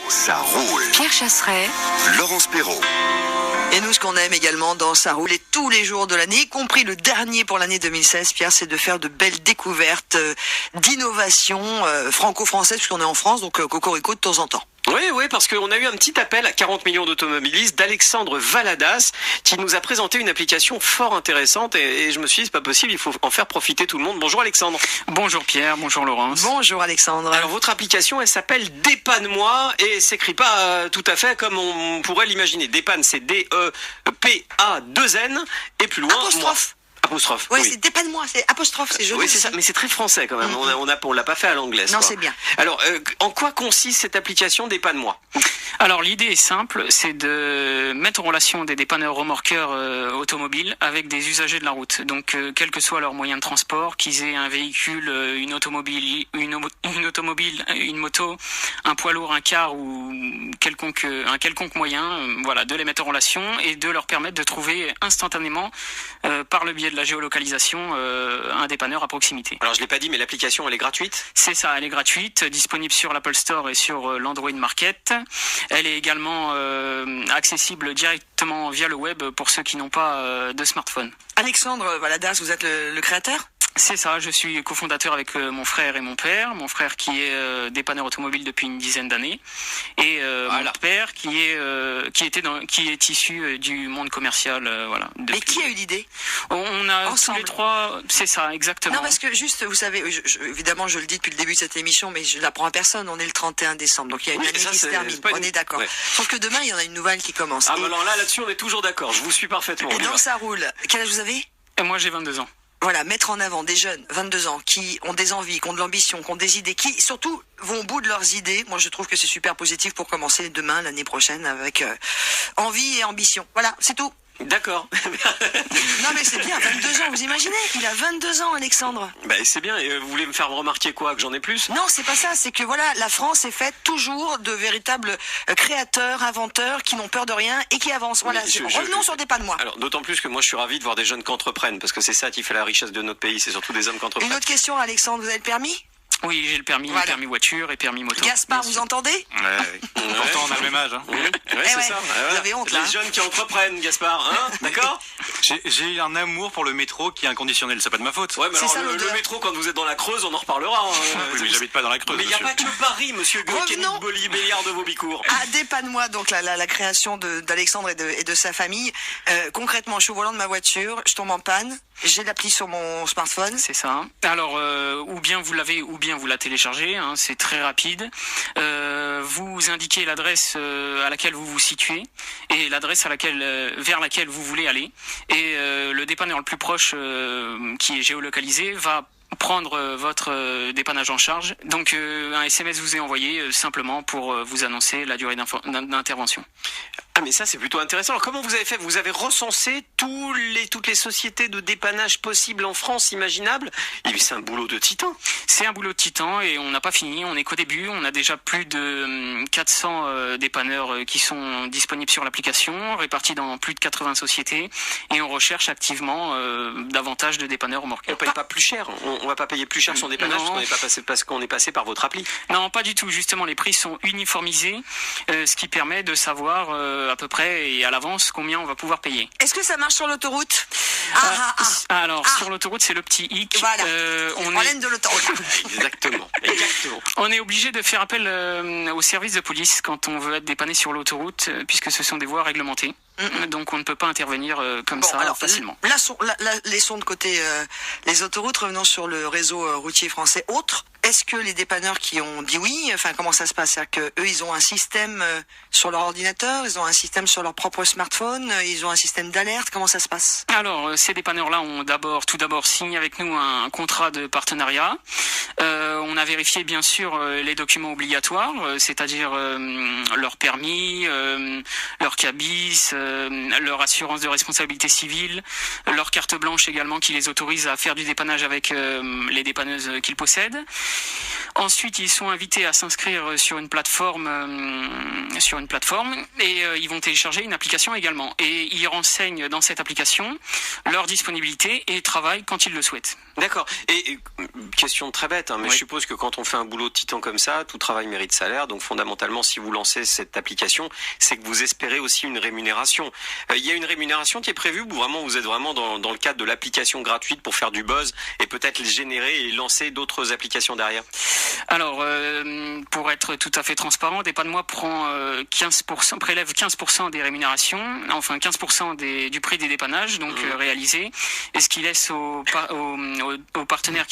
Ça roule. Pierre Chasseret, Laurence Perrault. Et nous, ce qu'on aime également dans Ça roule et tous les jours de l'année, y compris le dernier pour l'année 2016, Pierre, c'est de faire de belles découvertes d'innovation franco-française, puisqu'on est en France, donc cocorico de temps en temps. Oui, parce qu'on a eu un petit appel à 40 millions d'automobilistes d'Alexandre Valadas qui nous a présenté une application fort intéressante et je me suis dit c'est pas possible, il faut en faire profiter tout le monde. Bonjour Alexandre. Bonjour Pierre, bonjour Laurence. Bonjour Alexandre. Alors votre application elle s'appelle Dépanne-moi et s'écrit pas tout à fait comme on pourrait l'imaginer. Dépanne c'est D-E-P-A-2-N et plus loin Apostrophe. Apostrophe. Ouais, oui. c'est dépanne-moi, c'est apostrophe, c'est joli. Oui, c'est ça, mais c'est très français quand même. On l'a pas fait à l'anglaise. Non, quoi. c'est bien. Alors, en quoi consiste cette application Dépanne-moi? Alors l'idée est simple, c'est de mettre en relation des dépanneurs remorqueurs automobiles avec des usagers de la route. Donc quel que soit leur moyen de transport, qu'ils aient un véhicule, une automobile, une moto, un poids lourd, un car ou un quelconque moyen, voilà, de les mettre en relation et de leur permettre de trouver instantanément par le biais de la géolocalisation un dépanneur à proximité. Alors je l'ai pas dit, mais l'application elle est gratuite. C'est ça, elle est gratuite, disponible sur l'Apple Store et sur l'Android Market. Elle est également accessible directement via le web pour ceux qui n'ont pas de smartphone. Alexandre Valadas, vous êtes le créateur ? C'est ça, je suis cofondateur avec mon frère et mon père. Mon frère qui est dépanneur automobile depuis une dizaine d'années et mon père qui est issu du monde commercial. Voilà. Mais qui a eu l'idée ? On a ensemble. tous les trois, c'est ça, exactement. Non, parce que juste, vous savez, évidemment, je le dis depuis le début de cette émission, mais je l'apprends à personne. On est le 31 décembre, donc il y a une année qui se termine. On est d'accord. Ouais. Sauf que demain, il y en a une nouvelle qui commence. Ah, bah alors là-dessus, on est toujours d'accord. Je vous suis parfaitement. Et donc ça roule. Quel âge vous avez ? Et moi, j'ai 22 ans. Voilà, mettre en avant des jeunes, 22 ans, qui ont des envies, qui ont de l'ambition, qui ont des idées, qui surtout vont au bout de leurs idées. Moi, je trouve que c'est super positif pour commencer demain, l'année prochaine, avec envie et ambition. Voilà, c'est tout. D'accord. Non, mais c'est bien, 22 ans, vous imaginez ? Il a 22 ans, Alexandre. Ben c'est bien. Et vous voulez me faire remarquer quoi ? Que j'en ai plus ? Non, c'est pas ça. C'est que voilà, la France est faite toujours de véritables créateurs, inventeurs, qui n'ont peur de rien et qui avancent. Voilà, revenons sur Dépanne-moi. Alors, d'autant plus que moi, je suis ravi de voir des jeunes qui entreprennent, parce que c'est ça qui fait la richesse de notre pays. C'est surtout des hommes qui entreprennent. Une autre question, Alexandre, vous avez le permis ? Oui, j'ai le permis, Voilà. permis voiture et permis moto. Gaspard, vous entendez ? Ouais. Pourtant, on a le même âge. Hein. Ouais, Eh c'est ouais, ça. vous avez honte, là. Les jeunes qui entreprennent, Gaspard, hein ? D'accord ? J'ai eu un amour pour le métro qui est inconditionnel, c'est pas de ma faute. Ouais, mais C'est alors ça, le l'odeur. métro, quand vous êtes dans la Creuse, on en reparlera. Oui, mais j'habite pas dans la Creuse. Mais il n'y a monsieur. pas que Paris, monsieur Kenny Revenons. Béliard de Vaubicourt. Ah, Dépanne-moi, donc la création d'Alexandre et de sa famille. Concrètement, je suis au volant de ma voiture, je tombe en panne, j'ai l'appli sur mon smartphone. C'est ça. Alors, ou bien vous l'avez, ou bien vous la téléchargez. Hein, c'est très rapide. Vous indiquez l'adresse à laquelle vous vous situez et l'adresse vers laquelle vous voulez aller. Et le dépanneur le plus proche, qui est géolocalisé, va prendre votre dépannage en charge. Donc un SMS vous est envoyé simplement pour vous annoncer la durée d'intervention. Ah mais ça c'est plutôt intéressant. Alors comment vous avez fait ? Vous avez recensé toutes les sociétés de dépannage possibles en France, imaginables ? Et puis c'est un boulot de titan. C'est un boulot de titan et on n'a pas fini, on est qu'au début. On a déjà plus de 400 dépanneurs qui sont disponibles sur l'application, répartis dans plus de 80 sociétés et on recherche activement davantage de dépanneurs remorqueurs. On paye pas plus cher. On va pas payer plus cher son dépannage Non. parce qu'on est passé par votre appli. Non, pas du tout. Justement, les prix sont uniformisés, ce qui permet de savoir à peu près et à l'avance combien on va pouvoir payer. Est-ce que ça marche sur l'autoroute ? Alors, sur l'autoroute, c'est le petit hic. Voilà, on problème de l'autoroute. Exactement. On est obligé de faire appel au service de police quand on veut être dépanné sur l'autoroute, puisque ce sont des voies réglementées. Donc on ne peut pas intervenir comme ça alors, facilement. Laissons de côté les autoroutes, revenons sur le réseau routier français autre. Est-ce que les dépanneurs qui ont dit oui, enfin comment ça se passe ? C'est-à-dire que eux, ils ont un système sur leur ordinateur, ils ont un système sur leur propre smartphone, ils ont un système d'alerte, comment ça se passe ? Alors ces dépanneurs-là ont tout d'abord signé avec nous un contrat de partenariat. On a vérifié bien sûr les documents obligatoires, c'est-à-dire leur permis, leur cabis, leur assurance de responsabilité civile, leur carte blanche également qui les autorise à faire du dépannage avec les dépanneuses qu'ils possèdent. Ensuite, ils sont invités à s'inscrire sur une plateforme et ils vont télécharger une application également. Et ils renseignent dans cette application leur disponibilité et travaillent quand ils le souhaitent. D'accord. Et question très bête, mais Oui. je suppose que quand on fait un boulot de titan comme ça, tout travail mérite salaire. Donc fondamentalement, si vous lancez cette application, c'est que vous espérez aussi une rémunération. Il y a une rémunération qui est prévue ou vraiment vous êtes vraiment dans le cadre de l'application gratuite pour faire du buzz et peut-être générer et lancer d'autres applications derrière? Alors, pour être tout à fait transparent, Dépanne-moi prend 15%, prélève 15% des rémunérations, enfin 15% du prix des dépannages donc réalisés, et ce qui laisse aux partenaires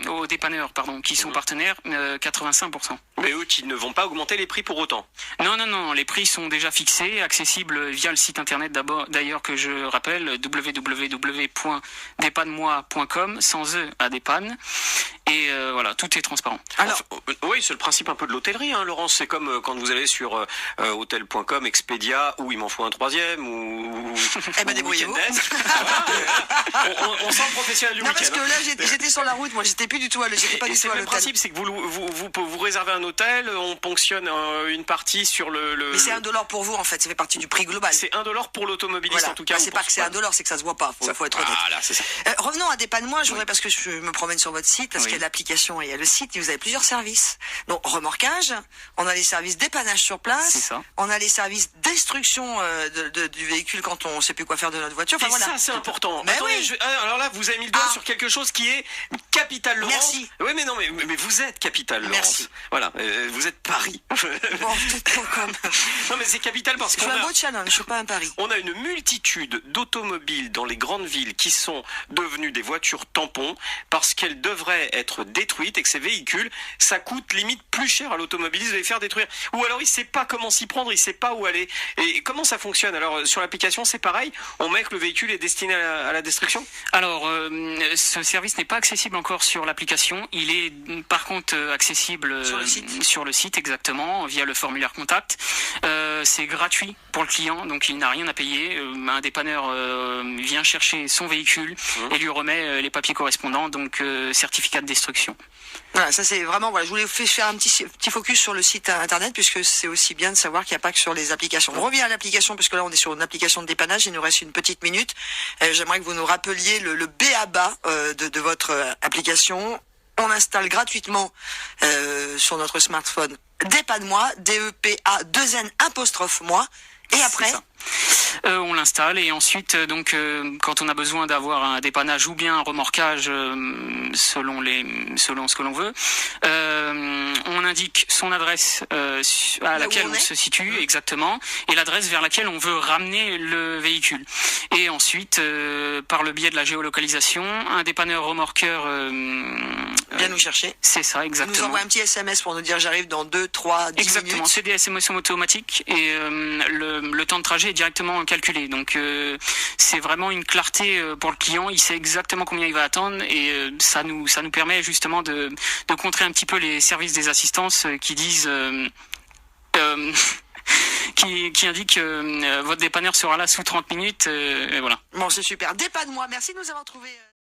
aux dépanneurs qui sont partenaires 85%. Mais eux qui ne vont pas augmenter les prix pour autant. Non, les prix sont déjà fixés, accessibles via le site internet d'ailleurs que je rappelle, www.dépannemoi.com, sans E à dépanne, et voilà, tout est transparent. Alors, Oui, c'est le principe un peu de l'hôtellerie, Laurence. C'est comme quand vous allez sur hôtel.com, Expedia, ou il m'en faut un troisième, ou Eh ben, débrouillez-vous. Weekendesk. on sent le professionnel du non, parce week-end. que là, j'étais sur la route, moi, j'étais pas du tout à Et c'est le même principe, c'est que vous réservez un hôtel, on ponctionne une partie sur le. Mais c'est $1 pour vous, en fait, ça fait partie du prix global. C'est $1 pour l'automobiliste Voilà. en tout cas. C'est pas que c'est $1, c'est que ça se voit pas, faut être honnête. Voilà, c'est ça. Revenons à Dépanne-moi, je voudrais, parce que je me promène sur votre site, parce qu'il y a l'application et il y a le site, et vous avez plusieurs services. Donc, remorquage, on a les services dépannage sur place, C'est ça. on a les services destruction du véhicule quand on sait plus quoi faire de notre voiture. Enfin, Et voilà. ça, c'est important. Mais Attendez, oui. alors là, vous avez mis le doigt Ah. sur quelque chose qui est capital, Laurence. Merci. Oui, mais non, mais vous êtes capital, Laurence. Merci. Voilà, vous êtes Paris. Bon, peut-être pas comme. Non, mais c'est capital parce Je qu'on veux un a. beau challenge, je suis pas un pari. On a une multitude d'automobiles dans les grandes villes qui sont devenues des voitures tampons parce qu'elles devraient être détruites et que ces véhicules, ça coûte limite plus cher à l'automobiliste de les faire détruire. Ou alors il sait pas comment s'y prendre, il sait pas où aller. Et comment ça fonctionne? Alors sur l'application, c'est pareil. On met que le véhicule est destiné à la destruction? Alors, ce service n'est pas accessible encore sur l'application. Il est par contre accessible Sur le site. exactement, via le formulaire contact. C'est gratuit pour le client, donc il n'a rien à payer. Un dépanneur vient chercher son véhicule et lui remet les papiers correspondants, donc certificat de destruction. Voilà, ça c'est vraiment, voilà, je voulais faire un petit focus sur le site internet, puisque c'est aussi bien de savoir qu'il n'y a pas que sur les applications. On revient à l'application, parce que là on est sur une application de dépannage, il nous reste une petite minute. J'aimerais que vous nous rappeliez le B.A.B.A. de votre application. On installe gratuitement sur notre smartphone Dépanne-moi, DEPA2N''moi, et après... C'est ça. On l'installe et ensuite donc quand on a besoin d'avoir un dépannage ou bien un remorquage selon ce que l'on veut, on indique son adresse à laquelle on se situe exactement et l'adresse vers laquelle on veut ramener le véhicule. Et ensuite par le biais de la géolocalisation, un dépanneur remorqueur Viens nous chercher. C'est ça, Il exactement. nous envoie un petit SMS pour nous dire j'arrive dans 2, 3, 10 Exactement, minutes. c'est des SMS automatiques et le temps de trajet est directement calculé. Donc c'est vraiment une clarté pour le client, il sait exactement combien il va attendre et ça nous permet justement de contrer un petit peu les services des assistances qui disent qui indiquent votre dépanneur sera là sous 30 minutes et voilà. Bon, c'est super. Dépanne-moi. Merci de nous avoir trouvés.